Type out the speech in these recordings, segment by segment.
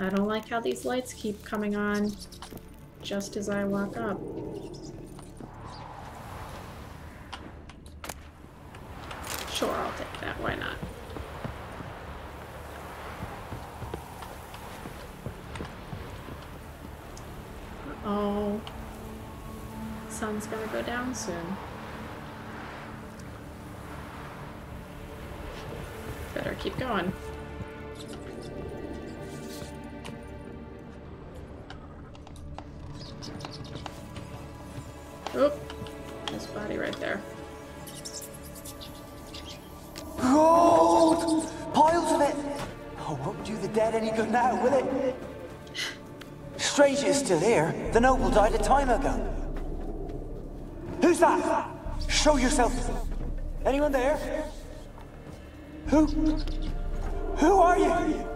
I don't like how these lights keep coming on just as I walk up. Sure, I'll take that. Why not? Uh-oh. Sun's gonna go down soon. Better keep going. Oop. This body right there. Gold! Piles of it! Oh, won't do the dead any good now, will it? Strange it's still here. The noble died a time ago. Who's that? Show yourself. Anyone there? Who are you?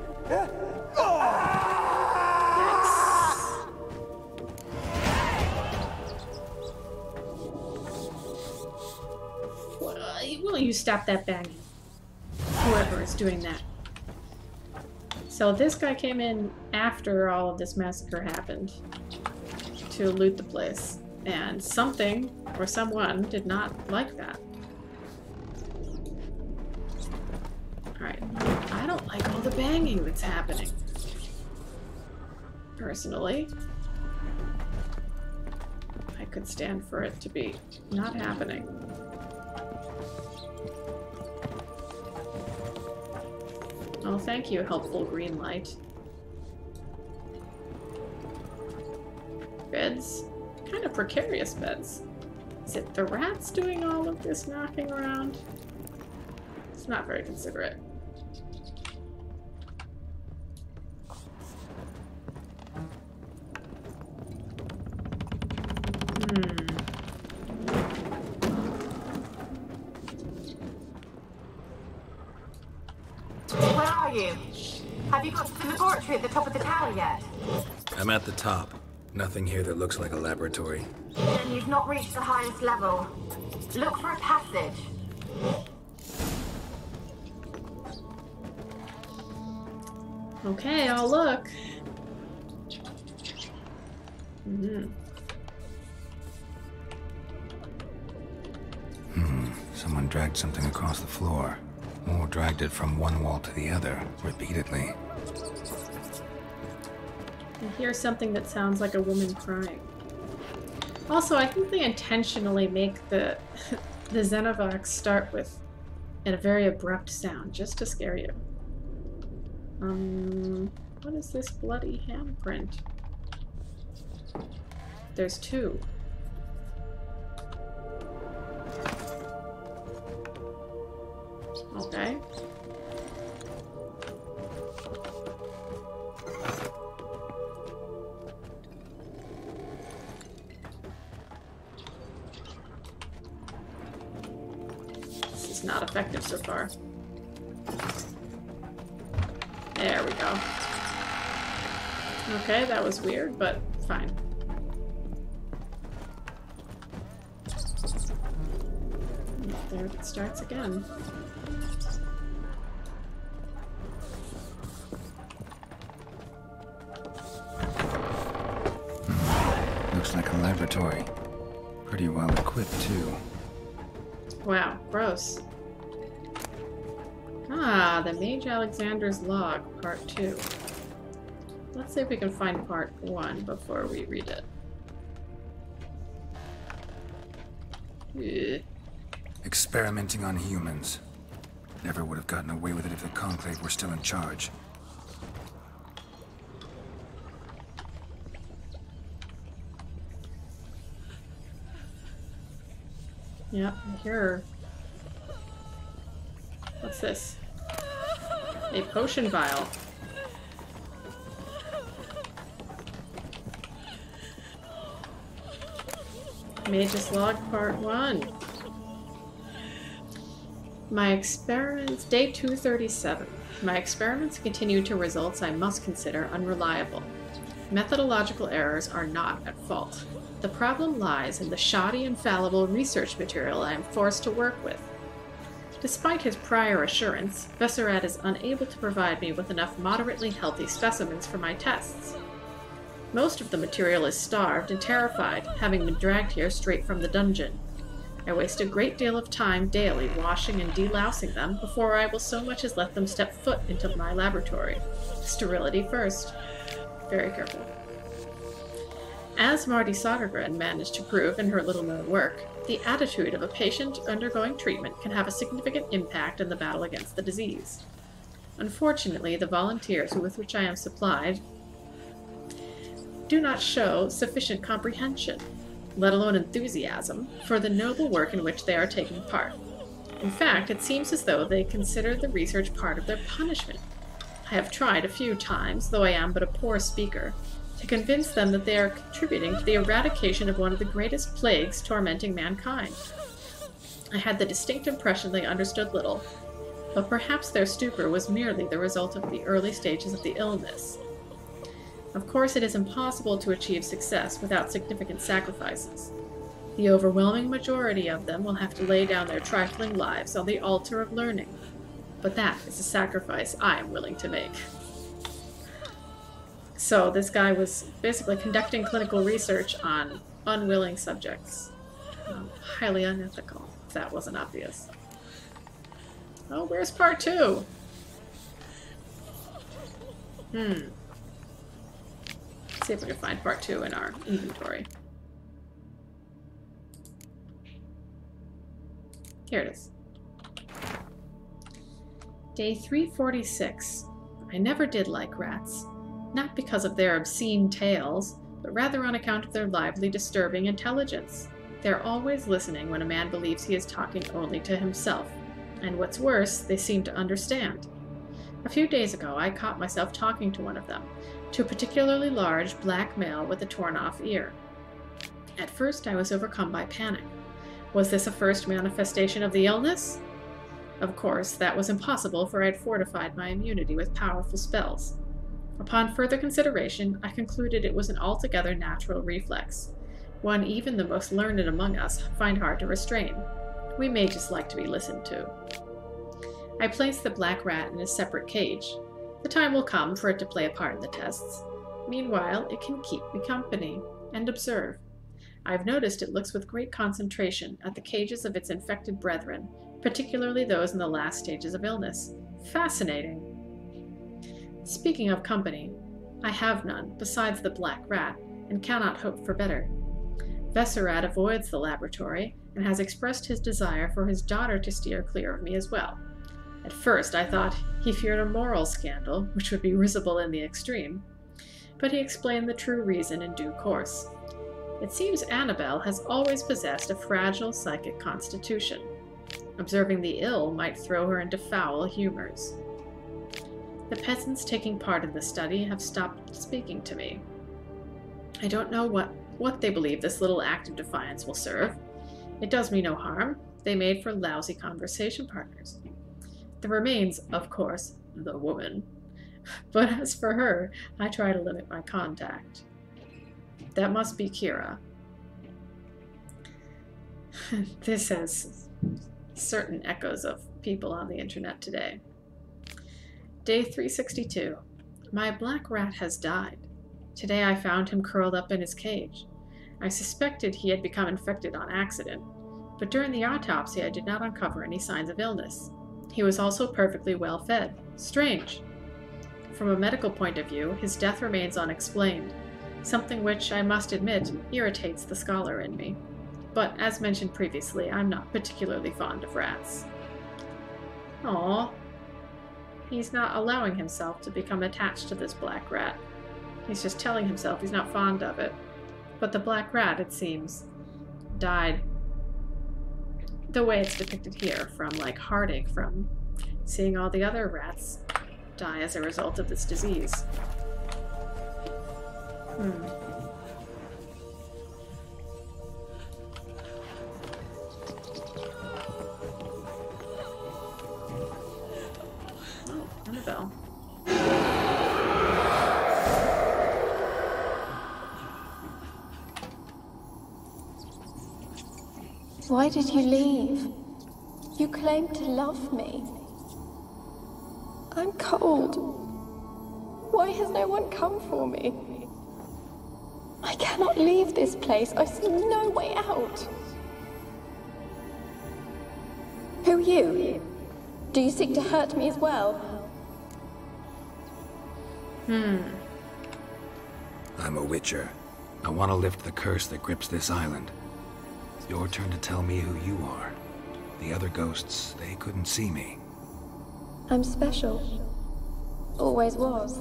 Will you stop that banging? Whoever is doing that. So this guy came in after all of this massacre happened to loot the place. And something, or someone, did not like that. Alright. I don't like all the banging that's happening. Personally. I could stand for it to be not happening. Oh, thank you, helpful green light. Beds. Kind of precarious beds. Is it the rats doing all of this knocking around? It's not very considerate. Where are you? Have you got to the laboratory at the top of the tower yet? I'm at the top. Nothing here that looks like a laboratory. Then you've not reached the highest level. Look for a passage. Okay, I'll look. Someone dragged something across the floor. Or dragged it from one wall to the other, repeatedly. I hear something that sounds like a woman crying. Also, I think they intentionally make the the Xenovox start with a very abrupt sound, just to scare you. What is this bloody handprint? There's two. Okay. This is not effective so far. There we go. Okay, that was weird, but fine. There it starts again. Looks like a laboratory. Pretty well equipped, too. Wow, gross. Ah, the Mage Alexander's Log, Part 2. Let's see if we can find Part 1 before we read it. Ugh. Experimenting on humans. Never would have gotten away with it if the Conclave were still in charge. Yep, I hear her. What's this? A potion vial. Mage's Log Part 1. My experiments, day 237. My experiments continue to results I must consider unreliable. Methodological errors are not at fault. The problem lies in the shoddy and fallible research material I am forced to work with. Despite his prior assurance, Vesserat is unable to provide me with enough moderately healthy specimens for my tests. Most of the material is starved and terrified, having been dragged here straight from the dungeon. I waste a great deal of time daily washing and delousing them before I will so much as let them step foot into my laboratory. Sterility first. Very careful. As Marty Sodergren managed to prove in her little-known work, the attitude of a patient undergoing treatment can have a significant impact in the battle against the disease. Unfortunately, the volunteers with which I am supplied do not show sufficient comprehension, let alone enthusiasm, for the noble work in which they are taking part. In fact, it seems as though they consider the research part of their punishment. I have tried a few times, though I am but a poor speaker, to convince them that they are contributing to the eradication of one of the greatest plagues tormenting mankind. I had the distinct impression they understood little, but perhaps their stupor was merely the result of the early stages of the illness. Of course, it is impossible to achieve success without significant sacrifices. The overwhelming majority of them will have to lay down their trifling lives on the altar of learning, but that is a sacrifice I am willing to make. So this guy was basically conducting clinical research on unwilling subjects. Highly unethical, if that wasn't obvious. Oh, where's part 2? Let's see if we can find part 2 in our inventory. Here it is. Day 346. I never did like rats. Not because of their obscene tales, but rather on account of their lively, disturbing intelligence. They're always listening when a man believes he is talking only to himself. And what's worse, they seem to understand. A few days ago, I caught myself talking to one of them, to a particularly large black male with a torn-off ear. At first, I was overcome by panic. Was this a first manifestation of the illness? Of course, that was impossible, for I had fortified my immunity with powerful spells. Upon further consideration, I concluded it was an altogether natural reflex, one even the most learned among us find hard to restrain. We mages like to be listened to. I placed the black rat in a separate cage. The time will come for it to play a part in the tests. Meanwhile, it can keep me company and observe. I've noticed it looks with great concentration at the cages of its infected brethren, particularly those in the last stages of illness. Fascinating! Speaking of company, I have none besides the black rat, and cannot hope for better. Vesserat avoids the laboratory, and has expressed his desire for his daughter to steer clear of me as well. At first I thought he feared a moral scandal, which would be risible in the extreme, but he explained the true reason in due course. It seems Annabelle has always possessed a fragile psychic constitution. Observing the ill might throw her into foul humors. The peasants taking part in the study have stopped speaking to me. I don't know what they believe this little act of defiance will serve. It does me no harm. They made for lousy conversation partners. There remains, of course, the woman. But as for her, I try to limit my contact. That must be Kira. This has certain echoes of people on the internet today. Day 362. My black rat has died. Today I found him curled up in his cage. I suspected he had become infected on accident, but during the autopsy I did not uncover any signs of illness. He was also perfectly well fed. Strange. From a medical point of view, his death remains unexplained, something which, I must admit, irritates the scholar in me. But, as mentioned previously, I'm not particularly fond of rats. Aww. He's not allowing himself to become attached to this black rat. He's just telling himself he's not fond of it. But the black rat, it seems, died the way it's depicted here, from, like, heartache from seeing all the other rats die as a result of this disease. Oh, Annabelle. Why did you leave? You claim to love me. I'm cold. Why has no one come for me? I cannot leave this place. I see no way out. Who are you? Do you seek to hurt me as well? I'm a witcher. I want to lift the curse that grips this island. It's your turn to tell me who you are. The other ghosts, they couldn't see me. I'm special. Always was.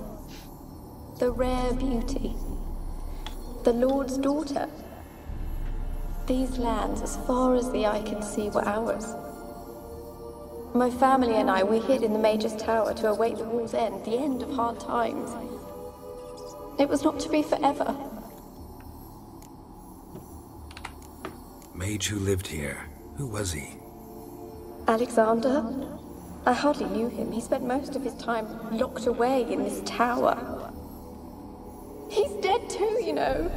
The rare beauty. The Lord's daughter. These lands, as far as the eye can see, were ours. My family and I, we hid in the Mage's Tower to await the war's end, the end of hard times. It was not to be forever. Mage who lived here. Who was he? Alexander? I hardly knew him. He spent most of his time locked away in this tower. He's dead too, you know.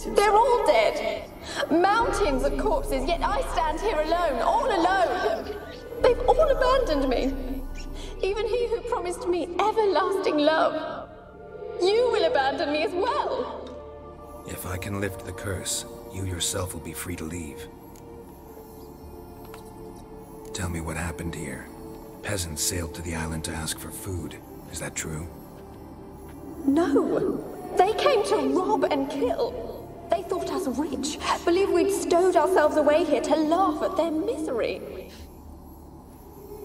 They're all dead. Mountains of corpses, yet I stand here alone, all alone. They've all abandoned me. Even he who promised me everlasting love. You will abandon me as well. If I can lift the curse, you yourself will be free to leave. Tell me what happened here. Peasants sailed to the island to ask for food. Is that true? No. They came to rob and kill. They thought us rich, believed we'd stowed ourselves away here to laugh at their misery.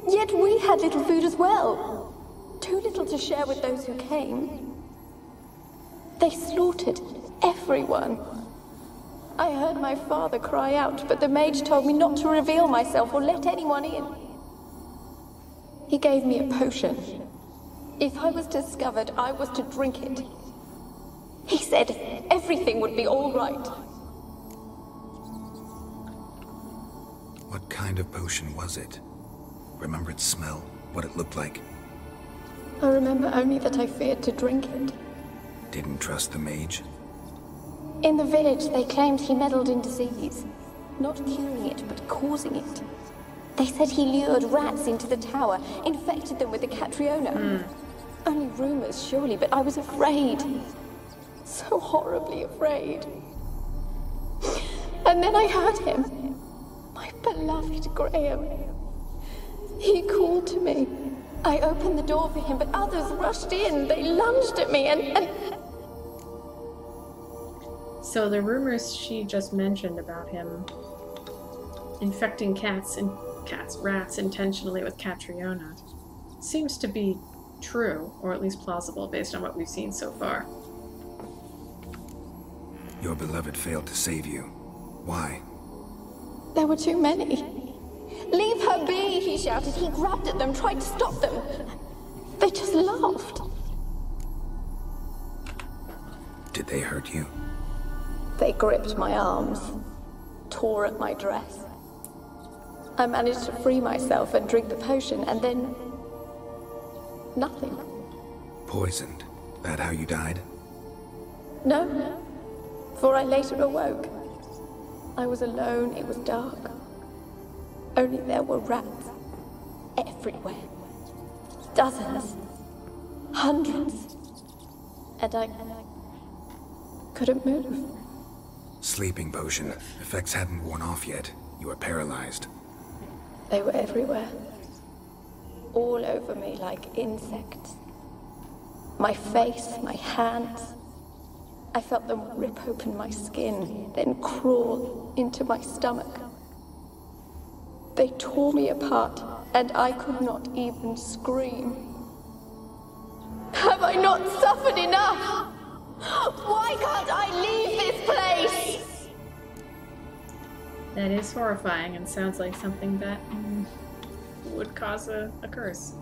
Yet we had little food as well. Too little to share with those who came. They slaughtered everyone. I heard my father cry out, but the mage told me not to reveal myself or let anyone in. He gave me a potion. If I was discovered, I was to drink it. He said everything would be all right. What kind of potion was it? Remember its smell? What it looked like? I remember only that I feared to drink it. Didn't trust the mage? In the village, they claimed he meddled in disease. Not curing it, but causing it. They said he lured rats into the tower, infected them with the Catriona. Only rumors, surely, but I was afraid. So horribly afraid. And then I heard him. My beloved Graham. He called to me. I opened the door for him, but others rushed in. They lunged at me and... So the rumors she just mentioned about him infecting rats intentionally with Catriona seems to be true, or at least plausible based on what we've seen so far. Your beloved failed to save you. Why? There were too many. Leave her be, he shouted. He grabbed at them, tried to stop them. They just laughed. Did they hurt you? They gripped my arms, tore at my dress. I managed to free myself and drink the potion, and then... nothing. Poisoned? That how you died? No, for I later awoke. I was alone, it was dark. Only there were rats everywhere. Dozens. Hundreds. And I couldn't move. Sleeping potion. Effects hadn't worn off yet. You were paralyzed. They were everywhere. All over me like insects. My face, my hands. I felt them rip open my skin, then crawl into my stomach. They tore me apart, and I could not even scream. Have I not suffered enough? Why can't I leave this place? That is horrifying and sounds like something that would cause a curse.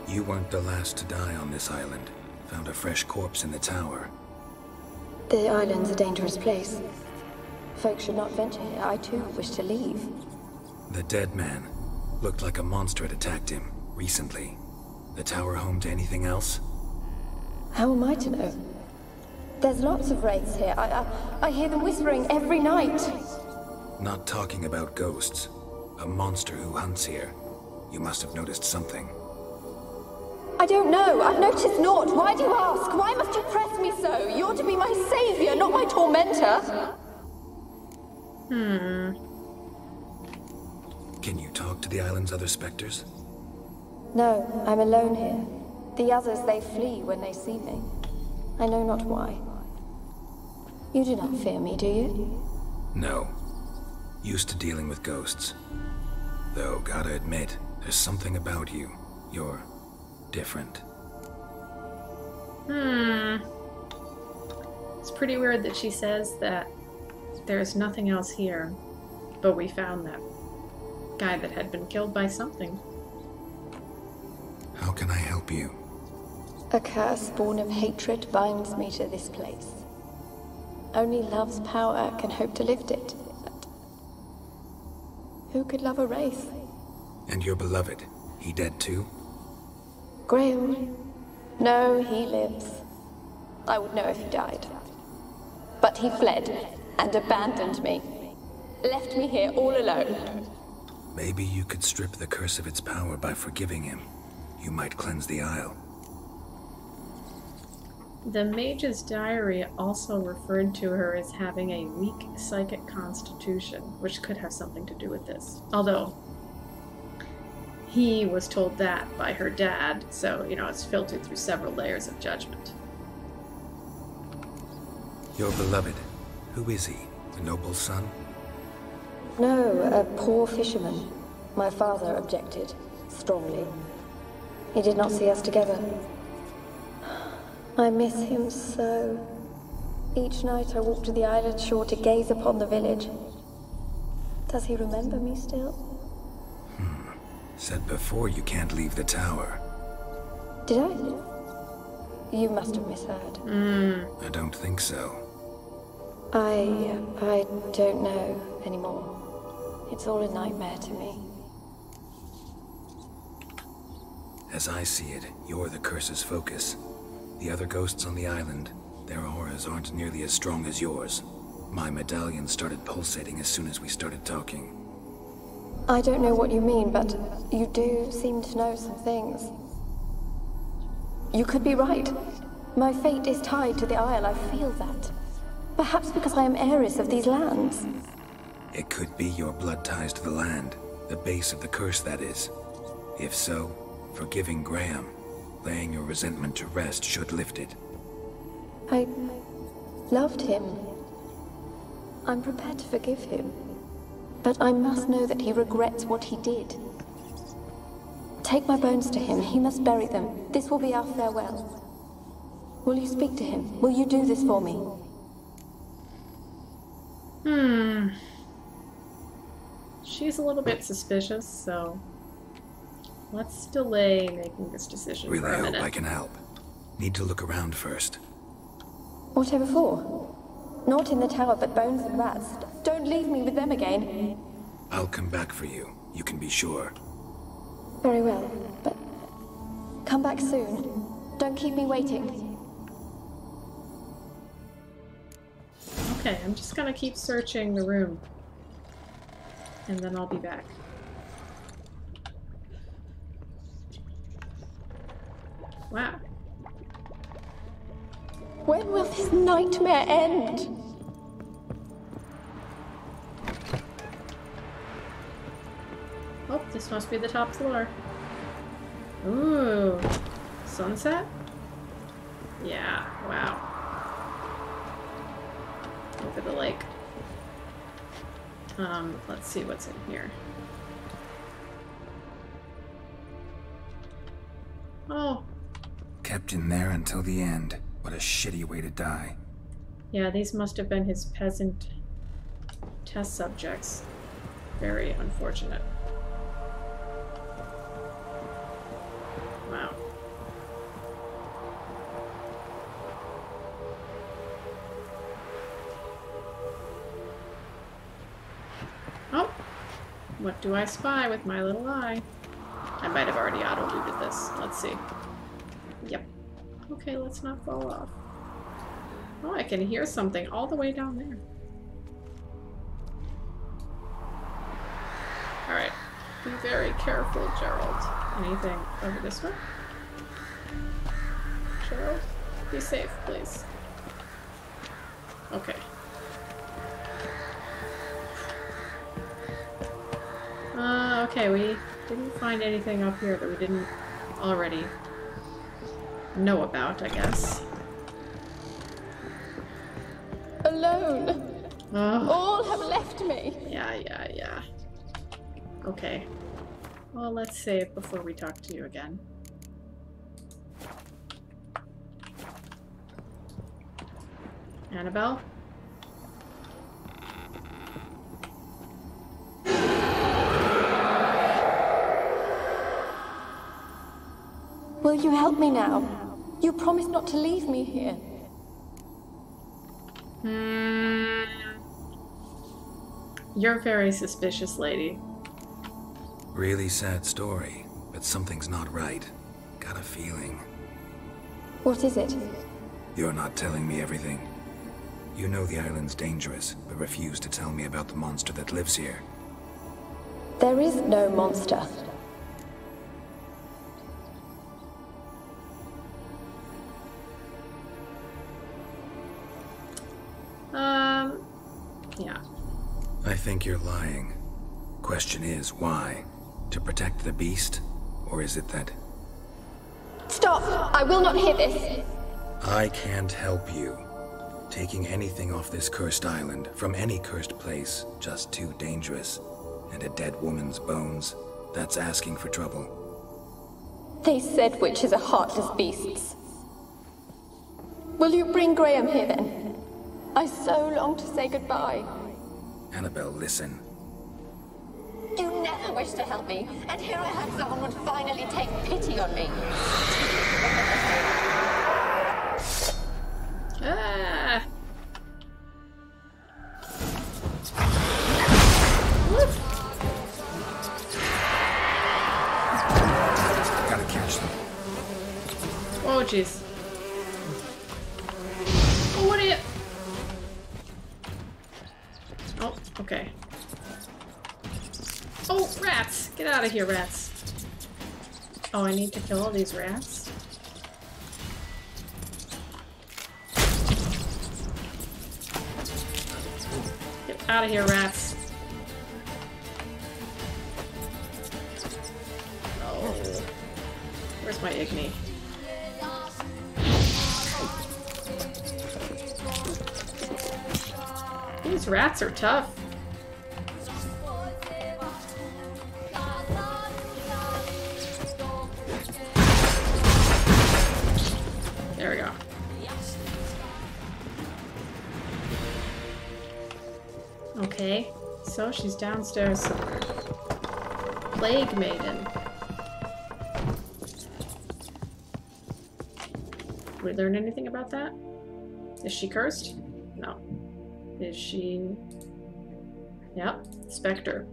You weren't the last to die on this island. Found a fresh corpse in the tower. The island's a dangerous place. Folk should not venture here. I too wish to leave. The dead man. Looked like a monster had attacked him, recently. The tower home to anything else? How am I to know? There's lots of wraiths here. I hear them whispering every night. Not talking about ghosts. A monster who hunts here. You must have noticed something. I don't know. I've noticed naught. Why do you ask? Why must you press me so? You're to be my savior, not my tormentor. Can you talk to the island's other specters? No, I'm alone here. The others, they flee when they see me. I know not why. You do not fear me, do you? No. Used to dealing with ghosts. Though, gotta admit, there's something about you. You're different. It's pretty weird that she says that there's nothing else here, but we found that guy that had been killed by something. How can I help you? A curse born of hatred binds me to this place. Only love's power can hope to lift it. But who could love a wraith? And your beloved, he dead too? Geralt? No, he lives. I would know if he died. But he fled and abandoned me. Left me here all alone. Maybe you could strip the curse of its power by forgiving him. You might cleanse the Isle. The mage's diary also referred to her as having a weak psychic constitution, which could have something to do with this. Although, he was told that by her dad, so, you know, it's filtered through several layers of judgment. Your beloved, who is he? A noble son? No, a poor fisherman. My father objected, strongly. He did not see us together. I miss him so. Each night I walk to the island shore to gaze upon the village. Does he remember me still? Said before you can't leave the tower. Did I? You must have misheard. I don't think so. I don't know anymore. It's all a nightmare to me. As I see it, you're the curse's focus. The other ghosts on the island, their auras aren't nearly as strong as yours. My medallion started pulsating as soon as we started talking. I don't know what you mean, but you do seem to know some things. You could be right. My fate is tied to the Isle, I feel that. Perhaps because I am heiress of these lands. It could be your blood ties to the land, the base of the curse, that is. If so, forgiving Graham, laying your resentment to rest should lift it. I loved him. I'm prepared to forgive him. But I must know that he regrets what he did. Take my bones to him. He must bury them. This will be our farewell. Will you speak to him? Will you do this for me? She's a little bit suspicious, so let's delay making this decision Really for a hope minute. I can help. Need to look around first. Whatever for? Not in the tower, but bones and rats. Don't leave me with them again. I'll come back for you, you can be sure. Very well, but come back soon. Don't keep me waiting. Okay, I'm just gonna keep searching the room. And then I'll be back. Wow. When will this nightmare end? Oh, this must be the top floor. Ooh. Sunset? Yeah, wow. Over the lake. Let's see what's in here. Oh. Kept in there until the end. What a shitty way to die. Yeah, these must have been his peasant test subjects. Very unfortunate. Wow. Oh! What do I spy with my little eye? I might have already auto-looted this. Let's see. Yep. Okay, let's not fall off. Oh, I can hear something all the way down there. Alright. Be very careful, Geralt. Anything over this way? Geralt? Be safe, please. Okay. Okay, we didn't find anything up here that we didn't already know about, I guess. Alone. Ugh. All have left me. Yeah. Okay. Well, let's save before we talk to you again. Annabelle? Will you help me now? You promised not to leave me here. You're very suspicious, lady. Really sad story, but something's not right. Got a feeling. What is it? You're not telling me everything. You know the island's dangerous, but refuse to tell me about the monster that lives here. There is no monster. Yeah. I think you're lying. Question is, why? To protect the beast? Or is it that... Stop! I will not hear this! I can't help you. Taking anything off this cursed island, from any cursed place, just too dangerous. And a dead woman's bones, that's asking for trouble. They said witches are heartless beasts. Will you bring Graham here then? I so long to say goodbye. Annabelle, listen. You never wished to help me, and here I had someone would finally take pity on me. Ah! Gotta catch them. Oh, jeez. Oh, what are you... Oh, okay. Oh, rats! Get out of here, rats. Oh, I need to kill all these rats? Get out of here, rats. Oh. Where's my Igni? These rats are tough. There we go. Okay, so she's downstairs somewhere. Plague Maiden. Did we learn anything about that? Is she cursed? No. Is she... Yep, Spectre.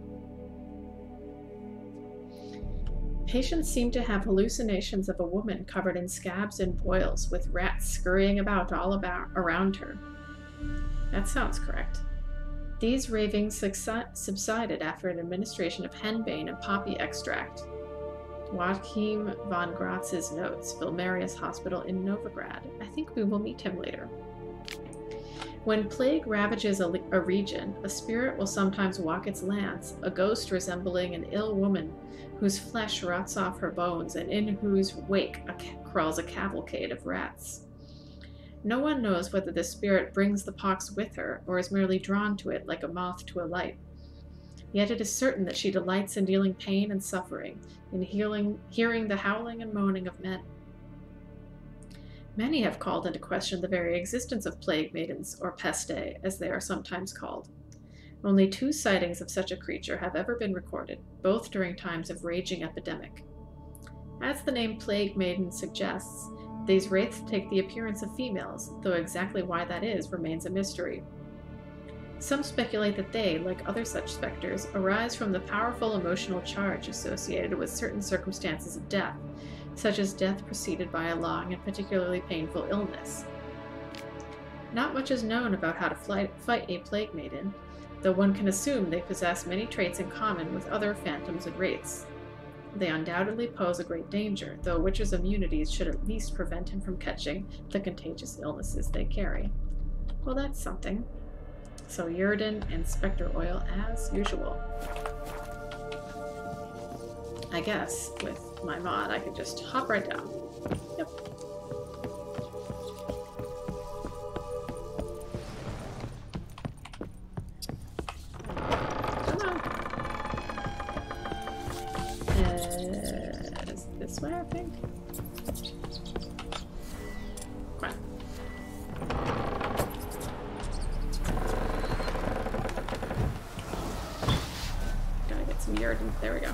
Patients seem to have hallucinations of a woman covered in scabs and boils, with rats scurrying about all around her. That sounds correct. These ravings subsided after an administration of henbane and poppy extract. Joachim von Gratz's notes, Vilmarius Hospital in Novigrad. I think we will meet him later. When plague ravages a region, a spirit will sometimes walk its lands, a ghost resembling an ill woman whose flesh rots off her bones and in whose wake crawls a cavalcade of rats. No one knows whether the spirit brings the pox with her or is merely drawn to it like a moth to a light. Yet it is certain that she delights in dealing pain and suffering, in hearing the howling and moaning of men. Many have called into question the very existence of plague maidens, or peste, as they are sometimes called. Only 2 sightings of such a creature have ever been recorded, both during times of raging epidemic. As the name plague maiden suggests, these wraiths take the appearance of females, though exactly why that is remains a mystery. Some speculate that they, like other such specters, arise from the powerful emotional charge associated with certain circumstances of death, such as death preceded by a long and particularly painful illness. Not much is known about how to fight a plague maiden, though one can assume they possess many traits in common with other phantoms and wraiths. They undoubtedly pose a great danger, though a witch's immunities should at least prevent him from catching the contagious illnesses they carry. Well, that's something. So Uridan and Spectre Oil as usual. I guess with my mod I could just hop right down. Yep. Come on. Is this way, I think? Come on. Gotta get some Uridan. There we go.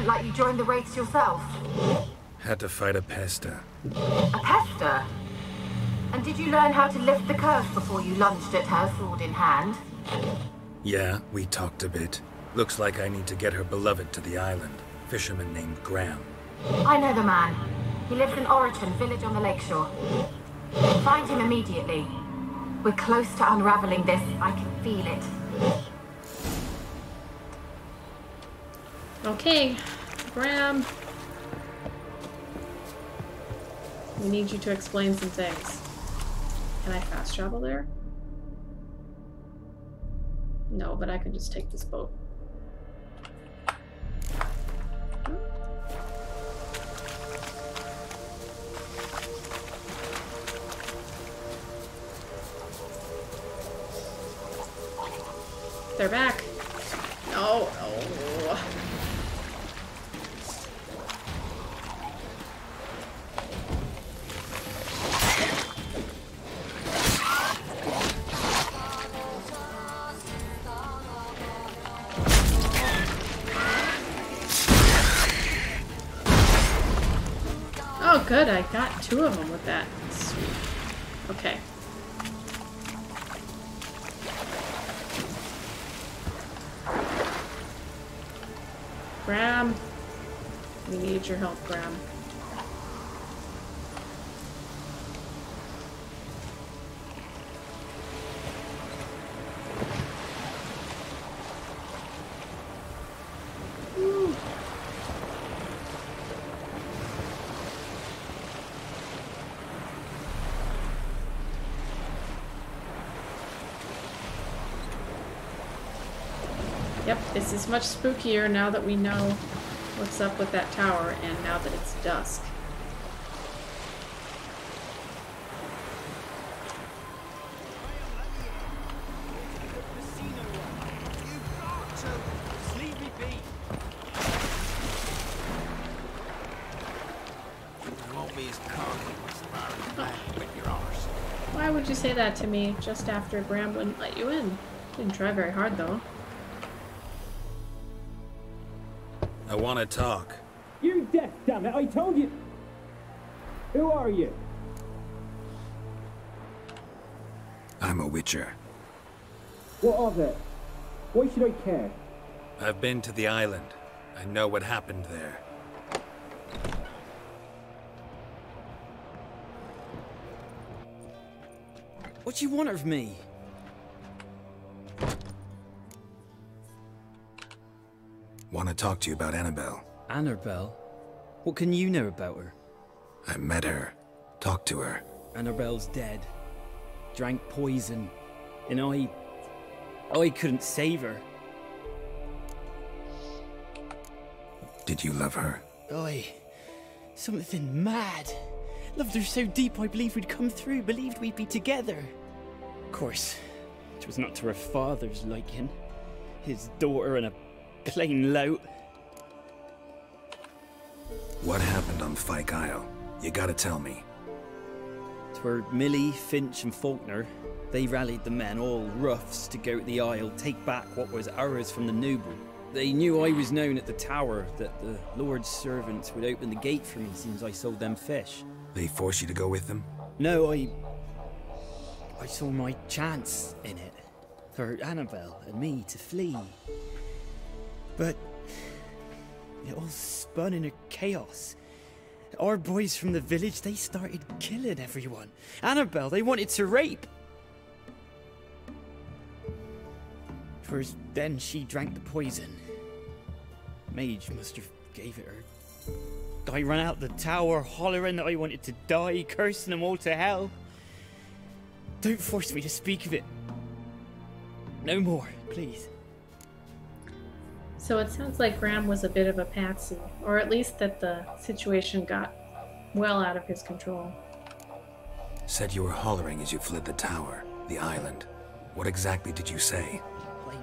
Like you joined the wraiths yourself. Had to fight a pester. A pester? And did you learn how to lift the curse before you lunged at her, sword in hand? Yeah, we talked a bit. Looks like I need to get her beloved to the island. Fisherman named Graham. I know the man. He lives in Oriton, village on the lakeshore. Find him immediately. We're close to unraveling this. I can feel it. Okay, Graham. We need you to explain some things. Can I fast travel there? No, but I can just take this boat. They're back. No, no. Oh, good. I got 2 of them with that. Sweet. Okay. Graham. We need your help, Graham. Yep, this is much spookier now that we know what's up with that tower and now that it's dusk. Why would you say that to me just after Graham wouldn't let you in? Didn't try very hard though. I want to talk. You're deaf, damn it! I told you! Who are you? I'm a witcher. What of it? Why should I care? I've been to the island. I know what happened there. What do you want of me? Want to talk to you about Annabelle. Annabelle? What can you know about her? I met her. Talked to her. Annabelle's dead. Drank poison. And I couldn't save her. Did you love her? Something mad. Loved her so deep I believed we'd come through, believed we'd be together. Of course, it was not to her father's liking. His daughter and a plain lout. What happened on Fyke Isle? You gotta tell me. 'Twere Millie, Finch and Faulkner. They rallied the men, all roughs, to go to the Isle, take back what was ours from the noble. They knew I was known at the tower, that the Lord's servants would open the gate for me since I sold them fish. They forced you to go with them? No, I saw my chance in it. For Annabelle and me to flee. But it all spun in a chaos. Our boys from the village, they started killing everyone. Annabelle, they wanted to rape. 'Twas then she drank the poison. Mage must have gave it her. I ran out the tower, hollering that I wanted to die, cursing them all to hell. Don't force me to speak of it. No more, please. So it sounds like Graham was a bit of a patsy, or at least that the situation got well out of his control. Said you were hollering as you fled the tower, the island. What exactly did you say? I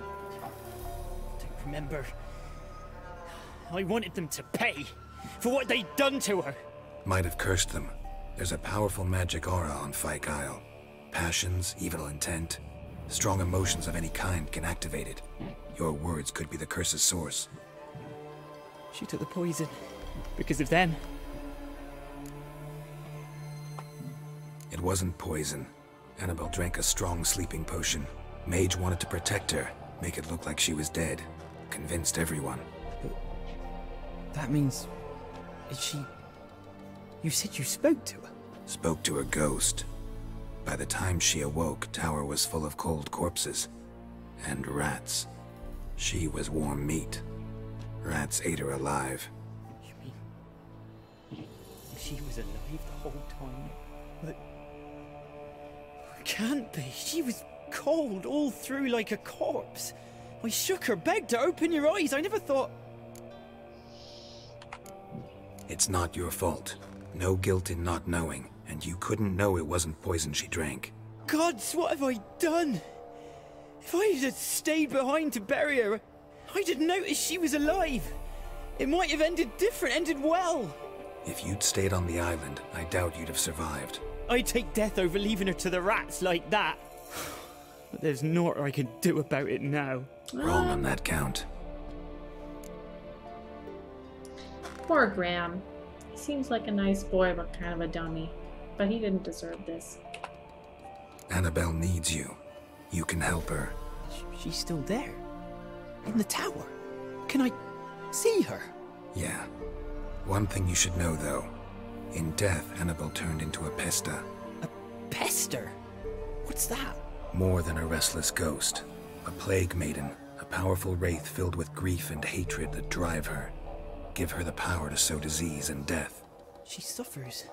don't remember. I wanted them to pay for what they'd done to her. Might have cursed them. There's a powerful magic aura on Fyke Isle. Passions, evil intent, strong emotions of any kind can activate it. Your words could be the curse's source. She took the poison because of them. It wasn't poison. Annabelle drank a strong sleeping potion. Mage wanted to protect her, make it look like she was dead. Convinced everyone. But that means... Is she... You said you spoke to her? Spoke to her ghost. By the time she awoke, tower was full of cold corpses. And rats. She was warm meat. Rats ate her alive. You mean... She was alive the whole time? But... Can't be. She was cold all through like a corpse. I shook her, begged her, open your eyes. I never thought... It's not your fault. No guilt in not knowing, and you couldn't know it wasn't poison she drank. Gods, what have I done? If I had stayed behind to bury her, I'd have noticed she was alive. It might have ended different, ended well. If you'd stayed on the island, I doubt you'd have survived. I'd take death over leaving her to the rats like that. But there's naught I can do about it now. Wrong on that count. Poor Graham. He seems like a nice boy, but kind of a dummy. But he didn't deserve this. Annabelle needs you. You can help her. She's still there. In the tower. Can I see her? Yeah. One thing you should know, though. In death, Annabelle turned into a pesta. A pester? What's that? More than a restless ghost. A plague maiden. A powerful wraith filled with grief and hatred that drive her. Give her the power to sow disease and death. She suffers.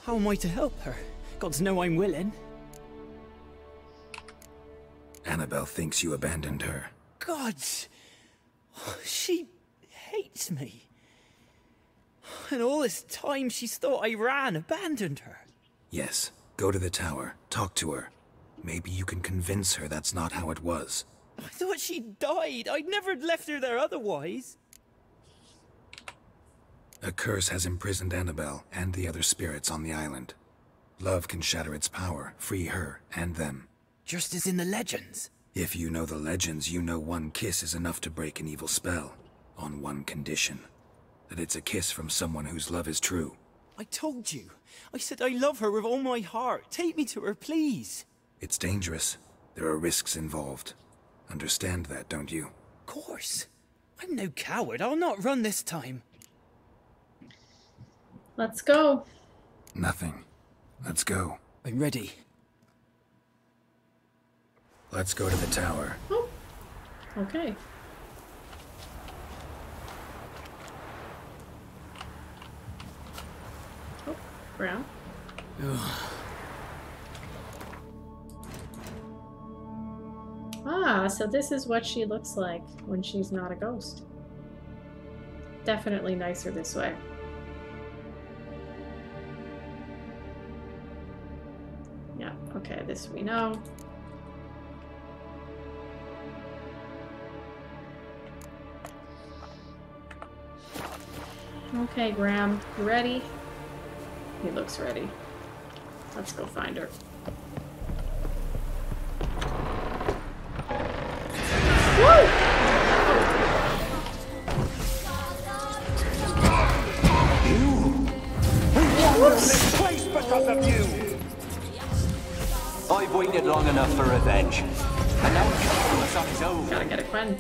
How am I to help her? Gods know I'm willing. Annabelle thinks you abandoned her. Gods! She hates me. And all this time she's thought I ran, abandoned her. Yes. Go to the tower. Talk to her. Maybe you can convince her that's not how it was. I thought she died. I'd never left her there otherwise. A curse has imprisoned Annabelle and the other spirits on the island. Love can shatter its power, free her and them. Just as in the legends. If you know the legends, you know one kiss is enough to break an evil spell. On one condition. That it's a kiss from someone whose love is true. I told you. I said I love her with all my heart. Take me to her, please. It's dangerous. There are risks involved. Understand that, don't you? Of course. I'm no coward. I'll not run this time. Let's go. Nothing. Let's go. I'm ready. Let's go to the tower. Oh. Okay. Oh, Brown. Ah, so this is what she looks like when she's not a ghost. Definitely nicer this way. Yeah, okay, this we know. Okay, Graham, you ready? He looks ready. Let's go find her. Woo! This place because of you! I've waited long enough for revenge. And now he's coming us on his own. Gotta get a Quen.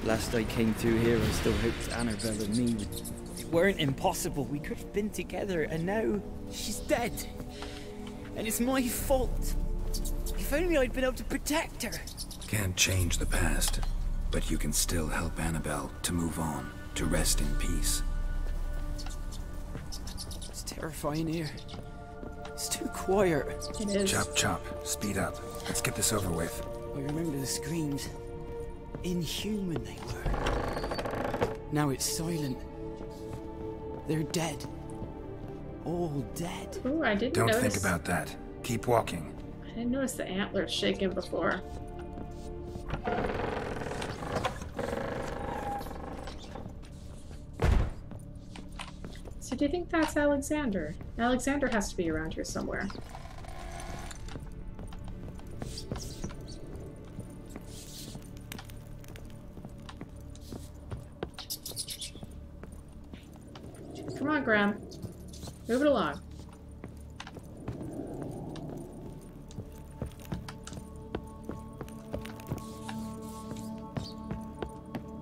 Last I came through here, I still hoped Annabelle and me weren't impossible. We could have been together, and now she's dead. And it's my fault. If only I'd been able to protect her. Can't change the past, but you can still help Annabelle to move on, to rest in peace. It's terrifying here. It's too quiet. It is. Chop, chop. Speed up. Let's get this over with. I remember the screams. Inhuman they were. Now it's silent. They're dead. All dead. Ooh, I didn't Don't notice. think about that. Keep walking. I didn't notice the antlers shaking before. So do you think that's Alexander? Alexander has to be around here somewhere. Come on, Graham. Move it along.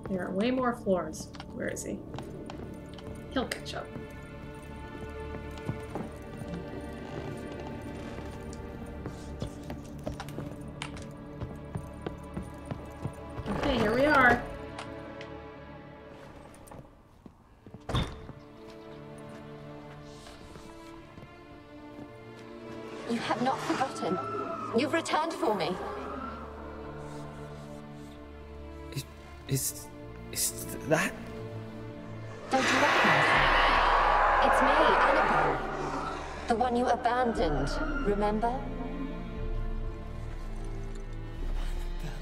There are way more floors. Where is he? He'll catch up. Okay, here we are. You have not forgotten. You've returned for me. Is that? Don't you recognize me? It's me, Annabelle. The one you abandoned, remember?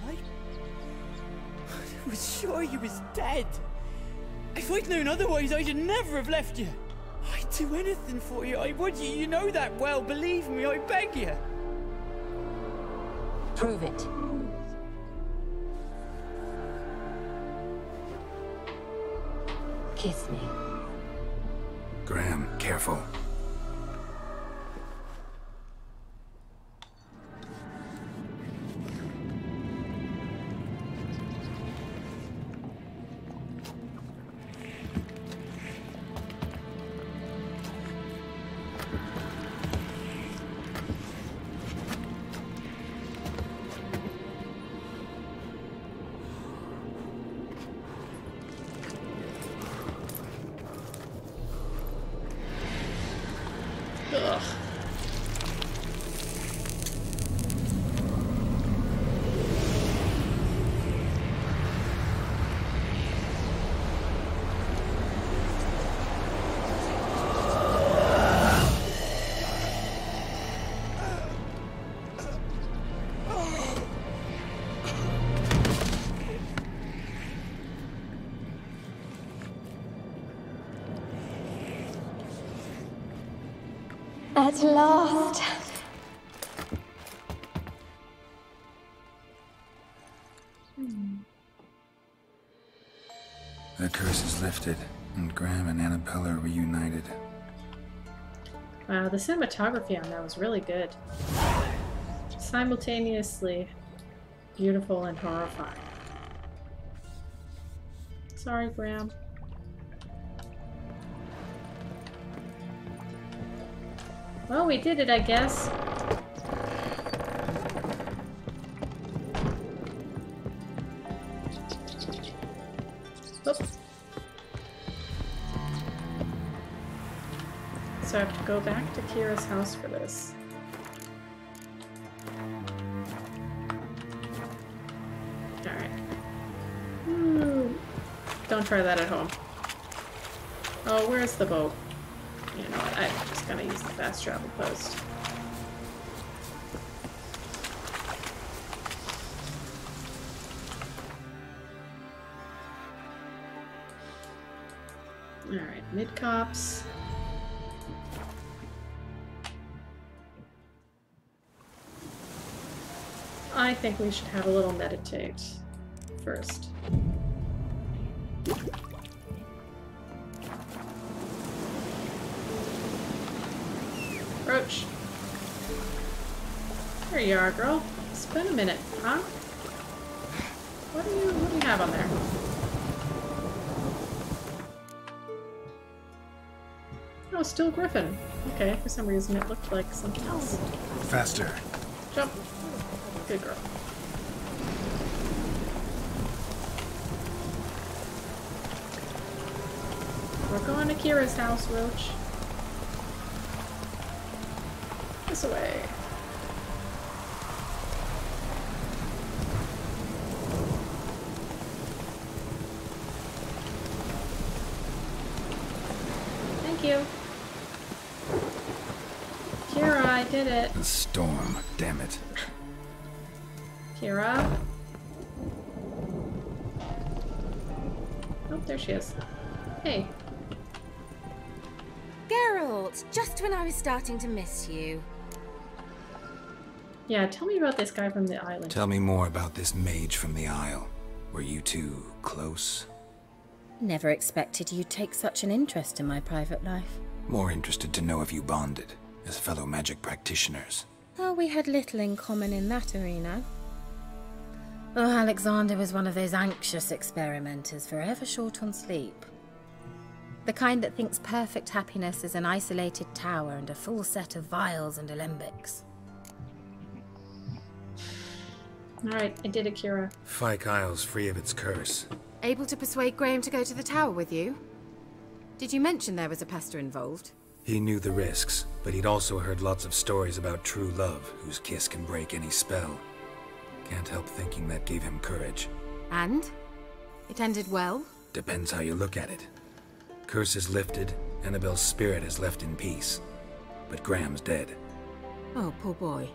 I was sure you was dead. If I'd known otherwise, I'd never have left you. I'd do anything for you. I would. You know that well. Believe me, I beg you. Prove it. Kiss me. Graham, careful. Ugh. At last. The curse is lifted, and Graham and Annabelle are reunited. Wow, the cinematography on that was really good. Simultaneously beautiful and horrifying. Sorry, Graham. Well, we did it, I guess. Oop. So I have to go back to Kira's house for this. Alright. Don't try that at home. Oh, where's the boat? You know what, I'm just gonna use the fast travel post. Mid-cops. I think we should have a little meditate first. Approach. There you are, girl. It's been a minute, huh? What do you have on there? Oh, still Griffin. Okay, for some reason it looked like something else. Faster. Jump. Good girl. We're going to Kira's house, Roach. This way. Thank you. Kira, I did it. The storm, damn it. Kira? Oh, there she is. Hey. Geralt, just when I was starting to miss you. Yeah, tell me about this guy from the island. Tell me more about this mage from the Isle. Were you two close? Never expected you'd take such an interest in my private life. More interested to know if you bonded, as fellow magic practitioners. Oh, we had little in common in that arena. Oh, Alexander was one of those anxious experimenters, forever short on sleep. The kind that thinks perfect happiness is an isolated tower and a full set of vials and alembics. Alright, I did it, Kira. Fyke Isle's free of its curse. Able to persuade Graham to go to the tower with you? Did you mention there was a pester involved? He knew the risks, but he'd also heard lots of stories about true love, whose kiss can break any spell. Can't help thinking that gave him courage. And? It ended well? Depends how you look at it. Curse is lifted, Annabelle's spirit is left in peace. But Graham's dead. Oh, poor boy.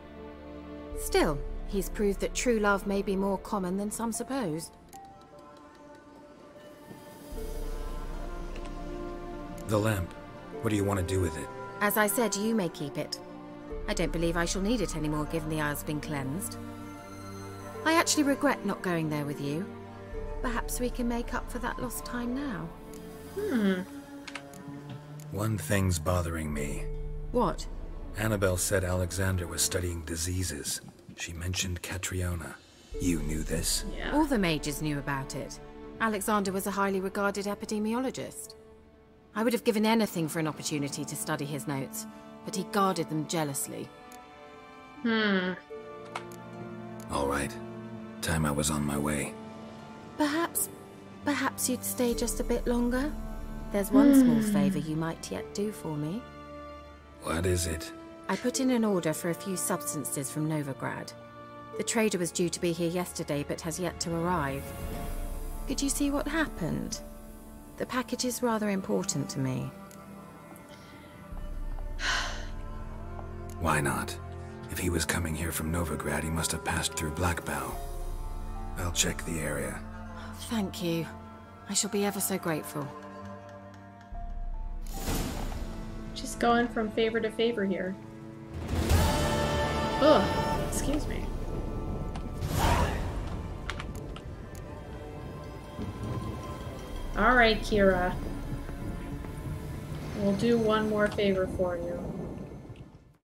Still, he's proved that true love may be more common than some supposed. The lamp. What do you want to do with it? As I said, you may keep it. I don't believe I shall need it anymore given the Isle's been cleansed. I actually regret not going there with you. Perhaps we can make up for that lost time now. One thing's bothering me. What? Annabelle said Alexander was studying diseases. She mentioned Catriona. You knew this? Yeah. All the mages knew about it. Alexander was a highly regarded epidemiologist. I would have given anything for an opportunity to study his notes, but he guarded them jealously. All right. Time I was on my way. Perhaps you'd stay just a bit longer? There's one small favor you might yet do for me. What is it? I put in an order for a few substances from Novigrad. The trader was due to be here yesterday, but has yet to arrive. Could you see what happened? The package is rather important to me. Why not? If he was coming here from Novigrad, he must have passed through Blackbow. I'll check the area. Thank you. I shall be ever so grateful. Just going from favor to favor here. Ugh, excuse me. Alright, Kira. We'll do one more favor for you.